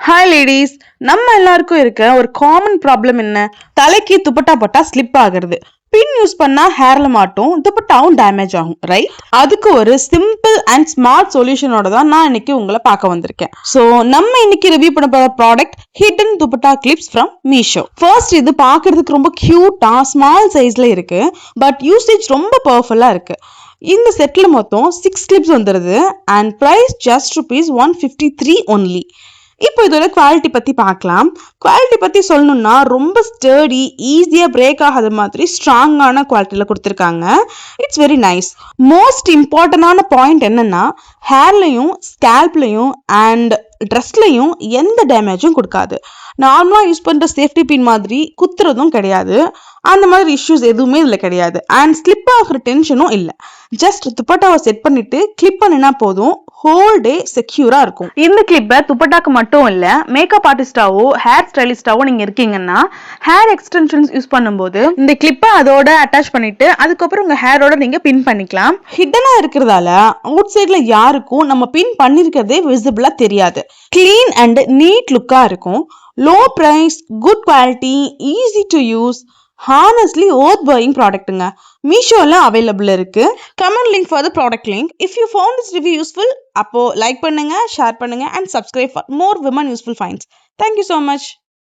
Hi ladies, நம்ம எல்லாருக்கும் இருக்க ஒரு காமன் ப்ராப்ளம் என்ன? தலைக்கு துப்பட்டா போட்டா ஸ்லிப் ஆகுறது. பின் யூஸ் பண்ணா ஹேர்ல மாட்டும், துப்பட்டாவும் டேமேஜ் ஆகும், ரைட்? அதுக்கு ஒரு சிம்பிள் அண்ட் ஸ்மார்ட் சொல்யூஷனோட தான் நான் இன்னைக்கு உங்களை பார்க்க வந்திருக்கேன். ஸோ நம்ம இன்னைக்கு ரிவ்யூ பண்ண போற product hidden dupatta clips from Meesho. First, இது பார்க்கிறதுக்கு ரொம்ப கியூட்டா ஸ்மால் சைஸ்ல இருக்கு, பட் யூசேஜ் ரொம்ப பவர்ஃபுல்லா இருக்கு. இந்த செட்ல மொத்தம் 6 கிளிப்ஸ் வந்துருது அண்ட் பிரைஸ் ஜஸ்ட் ₹153 ஒன்லி. இப்போ இதோட குவாலிட்டி பத்தி பார்க்கலாம். குவாலிட்டி பத்தி சொல்லணும்னா ரொம்ப ஸ்டர்டி, ஈஸியா பிரேக் ஆகாத மாதிரி ஸ்ட்ராங்கான குவாலிட்டியில கொடுத்துருக்காங்க. It's very nice. மோஸ்ட் இம்பார்ட்டன்டான பாயிண்ட் என்னன்னா, ஹேர்லையும் ஸ்கேல்ப்லையும் அண்ட் ட்ரெஸ்லையும் எந்த டேமேஜும் கொடுக்காது. நார்மலாக யூஸ் பண்ணுற சேஃப்டி பின் மாதிரி குத்துறதும் கிடையாது. அந்த மாதிரி இஷ்யூஸ் எதுவுமே இதில் கிடையாது. அண்ட் ஸ்லிப் ஆகிற டென்ஷனும் இல்லை. ஜஸ்ட் துப்பட்டாவை செட் பண்ணிட்டு கிளிப் பண்ணினா போதும், ஹோல் டே செக்யூரா இருக்கும். இந்த கிளிப்பை துப்பட்டாக்கு மட்டும் இல்ல, மேக்கப் ஆர்டிஸ்டாவோ ஹேர் ஸ்டைலிஸ்டாவோ நீங்க இருக்கீங்கன்னா ஹேர் எக்ஸ்டென்ஷன்ஸ் யூஸ் பண்ணும்போது இந்த கிளிப்பை அதோட அட்டாச் பண்ணிட்டு அதுக்கப்புறம் உங்க ஹேரோட நீங்க பின் பண்ணிக்கலாம். ஹிடனா இருக்கிறதால அவுட் சைட்ல யாருக்கும் நம்ம பின் பண்ணிருக்கிறதே விசிபிளா தெரியாது. கிளீன் அண்ட் நீட் லுக்கா இருக்கும். Low price, good quality, easy to use. Honestly worth buying ப்ராடக்ட்டுங்க. மீஷோல அவைலபிள் இருக்கு. Comment link for the product link. If you found this review useful, அப்போ லைக் பண்ணுங்க, ஷேர் பண்ணுங்க and subscribe for more women useful finds. Thank you so much.